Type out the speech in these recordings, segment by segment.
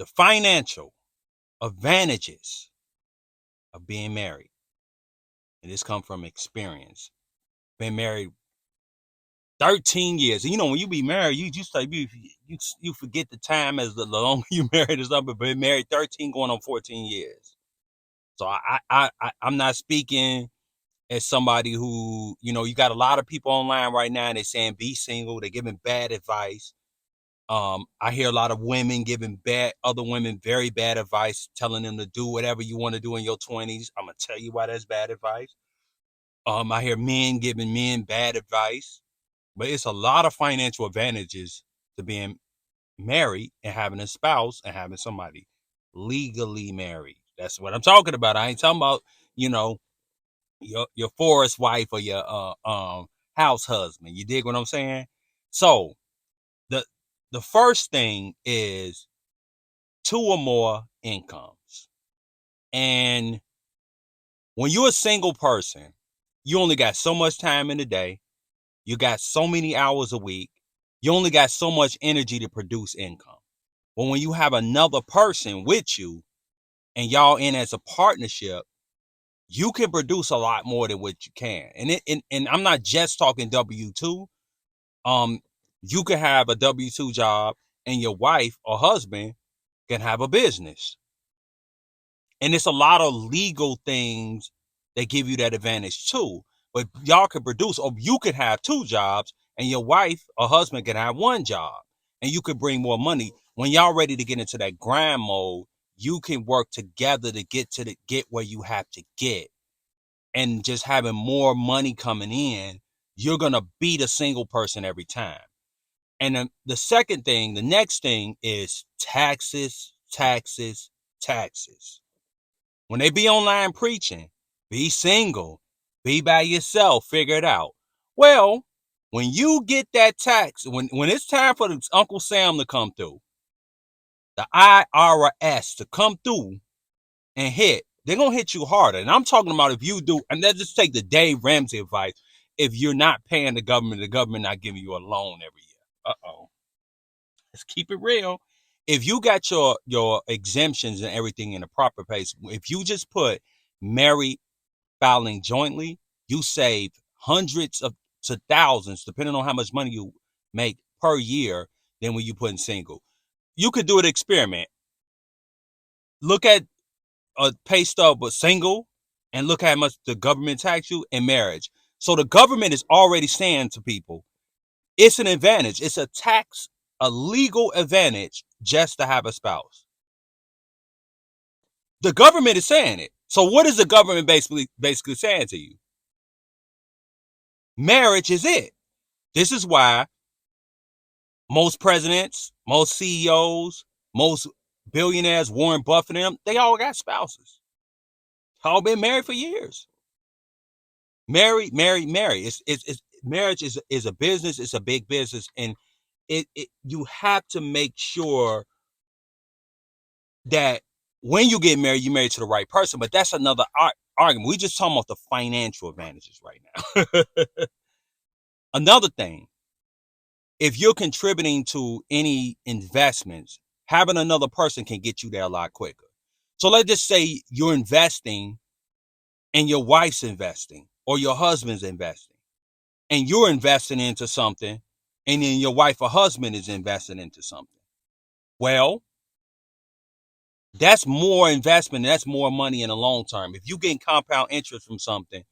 the financial advantages of being married. And this comes from experience. Been married 13 years. And you know, when you be married, you just like you forget the time as the longer you married or something, but been married 13 going on 14 years. So I'm not speaking as somebody who, you know, you got a lot of people online right now and they're saying be single, they're giving bad advice. I hear a lot of women giving other women very bad advice, telling them to do whatever you want to do in your 20s. I'm gonna tell you why that's bad advice. I hear men giving men bad advice, but it's a lot of financial advantages to being married and having a spouse and having somebody legally married. That's what I'm talking about. I ain't talking about, you know, your forest wife or your house husband. You dig what I'm saying? So the the first thing is two or more incomes. And when you're a single person, you only got so much time in the day. You got so many hours a week. You only got so much energy to produce income. But when you have another person with you and y'all in as a partnership, you can produce a lot more than what you can. And I'm not just talking W-2. You can have a W-2 job and your wife or husband can have a business. And it's a lot of legal things that give you that advantage too. But y'all can produce, or you could have two jobs and your wife or husband can have one job and you could bring more money. When y'all ready to get into that grind mode, you can work together to get where you have to get. And just having more money coming in, you're going to beat a single person every time. And then the next thing is taxes, taxes, taxes. When they be online preaching, be single, be by yourself, figure it out. Well, when you get that tax, when it's time for Uncle Sam to come through, the IRS to come through and hit, they're going to hit you harder. And I'm talking about if you do, and let's just take the Dave Ramsey advice. If you're not paying the government not giving you a loan every year. Uh-oh. Let's keep it real. If you got your exemptions and everything in the proper place, if you just put married filing jointly, you save hundreds of to thousands, depending on how much money you make per year, than when you put in single. You could do an experiment. Look at a pay stub but single and look how much the government tax you in marriage. So the government is already saying to people, it's an advantage. It's a legal advantage just to have a spouse. The government is saying it. So what is the government basically saying to you? Marriage is it. This is why most presidents, most CEOs, most billionaires, Warren Buffett, them, they all got spouses. All been married for years. Married. It's marriage is a business. It's a big business, and you have to make sure that when you get married, you're married to the right person. But that's another argument. We just talking about the financial advantages right now. Another thing, if you're contributing to any investments, having another person can get you there a lot quicker. So let's just say you're investing and your wife's investing or your husband's investing and you're investing into something and then your wife or husband is investing into something. Well, that's more investment. That's more money in the long term. If you getting compound interest from something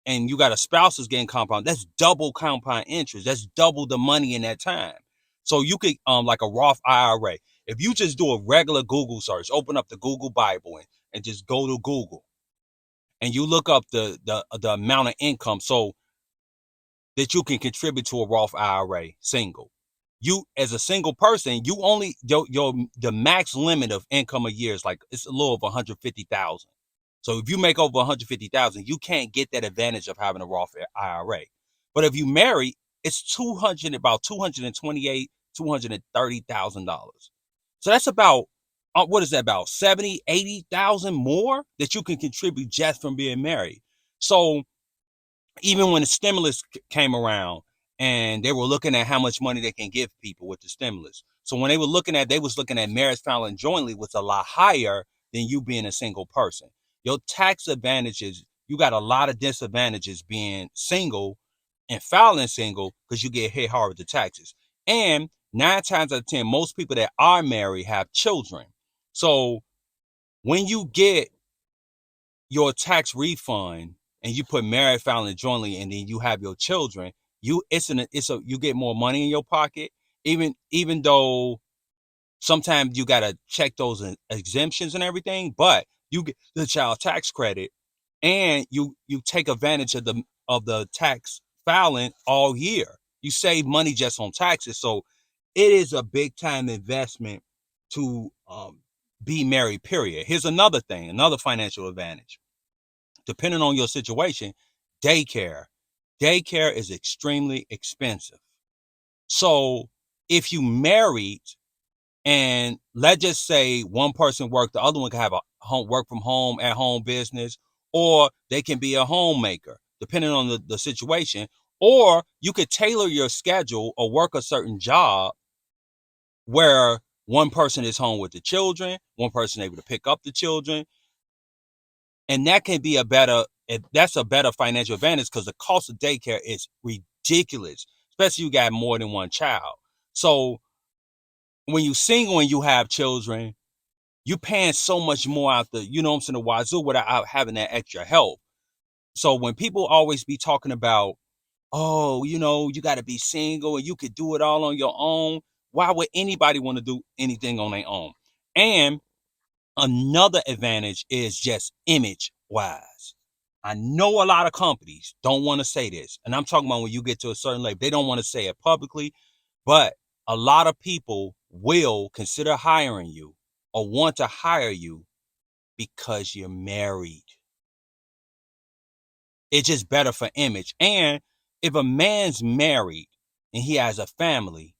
and you got a spouse who's getting compound, that's double compound interest. That's double the money in that time. So you could, like a Roth IRA. If you just do a regular Google search, open up the Google Bible and just go to Google and you look up the amount of income so that you can contribute to a Roth IRA single. You as a single person, you only the max limit of income a year is like it's a little over 150,000. So if you make over 150,000, you can't get that advantage of having a Roth IRA. But if you marry, it's about 228, $230,000. So that's about what is that about 70, 80,000 more that you can contribute just from being married. So even when the stimulus came around and they were looking at how much money they can give people with the stimulus. So when they was looking at marriage filing jointly was a lot higher than you being a single person. Your tax advantages, you got a lot of disadvantages being single and filing single because you get hit hard with the taxes. And 9 times out of 10, most people that are married have children. So when you get your tax refund and you put married filing jointly and then you have your children, you get more money in your pocket, even though sometimes you gotta check those exemptions and everything, but you get the child tax credit and you take advantage of the tax filing all year. You save money just on taxes. So it is a big time investment to be married, period. Here's another thing, another financial advantage. Depending on your situation, daycare. Daycare is extremely expensive. So if you married and let's just say one person worked, the other one can have a work from home, at home business, or they can be a homemaker, depending on the situation. Or you could tailor your schedule or work a certain job where one person is home with the children, one person able to pick up the children. And that can be that's a better financial advantage because the cost of daycare is ridiculous, especially if you got more than one child. So when you're single and you have children, you paying so much more out the wazoo without having that extra help. So when people always be talking about, oh, you got to be single and you could do it all on your own, why would anybody want to do anything on their own? And another advantage is just image wise. I know a lot of companies don't want to say this, and I'm talking about when you get to a certain level, they don't want to say it publicly, but a lot of people will consider hiring you or want to hire you because you're married. It's just better for image. And if a man's married and he has a family,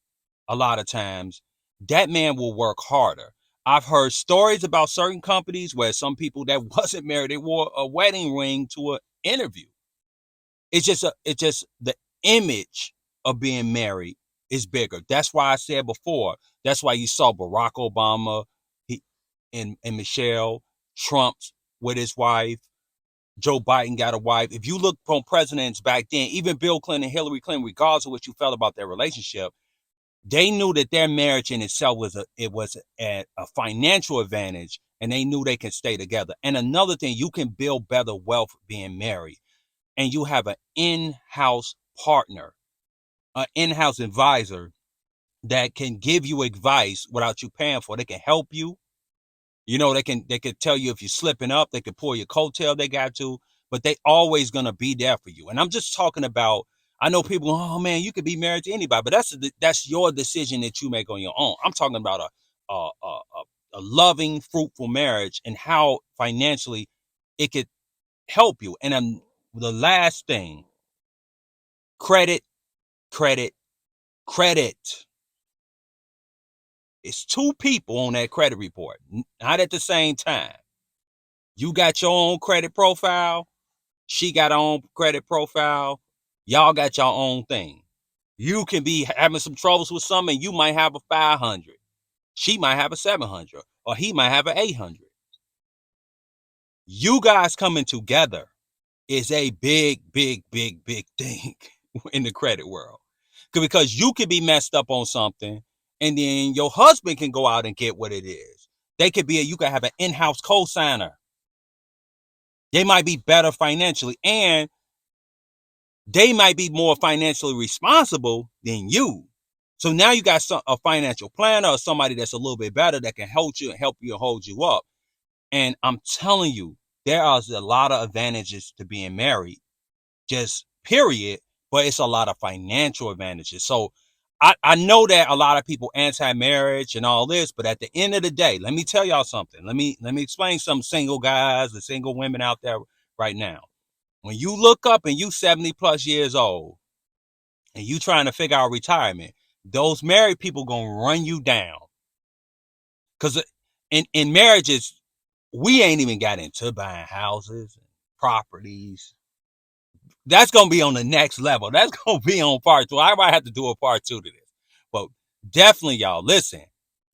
a lot of times that man will work harder. I've heard stories about certain companies where some people that wasn't married, they wore a wedding ring to an interview. It's just the image of being married is bigger. That's why I said before. That's why you saw Barack Obama, and Michelle Trump with his wife. Joe Biden got a wife. If you look from presidents back then, even Bill Clinton, Hillary Clinton, regardless of what you felt about their relationship, they knew that their marriage in itself was a financial advantage, and they knew they could stay together. And another thing, you can build better wealth being married, and you have an in-house partner, an in-house advisor that can give you advice without you paying for it. They can help you. They can tell you if you're slipping up. They can pull your coattail. They got to, but they always gonna be there for you. And I'm just talking about. I know people. Oh man, you could be married to anybody, but that's your decision that you make on your own. I'm talking about a loving, fruitful marriage and how financially it could help you. And the last thing, credit, credit, credit. It's two people on that credit report, not at the same time. You got your own credit profile. She got her own credit profile. Y'all got your own thing. You can be having some troubles with something. You might have a 500. She might have a 700. Or he might have an 800. You guys coming together is a big, big, big, big thing in the credit world. Because you could be messed up on something and then your husband can go out and get what it is. You could have an in-house co-signer. They might be better financially and they might be more financially responsible than you. So now you got a financial planner or somebody that's a little bit better that can help you and hold you up. And I'm telling you, there are a lot of advantages to being married, just period. But it's a lot of financial advantages. So I know that a lot of people anti-marriage and all this, but at the end of the day, let me tell y'all something. Let me explain some single guys and single women out there right now. When you look up and you 70 plus years old and you trying to figure out retirement, those married people gonna run you down. Because in marriages, we ain't even got into buying houses and properties. That's gonna be on the next level. That's gonna be on part two. I might have to do a part two to this. But definitely, y'all, listen.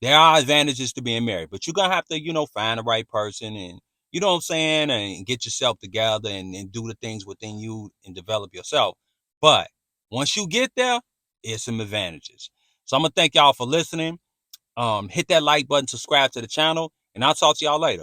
There are advantages to being married, but you're gonna have to, find the right person, and you know what I'm saying, and get yourself together, and do the things within you and develop yourself. But once you get there, it's some advantages. So I'm gonna thank y'all for listening. Hit that like button, subscribe to the channel, and I'll talk to y'all later.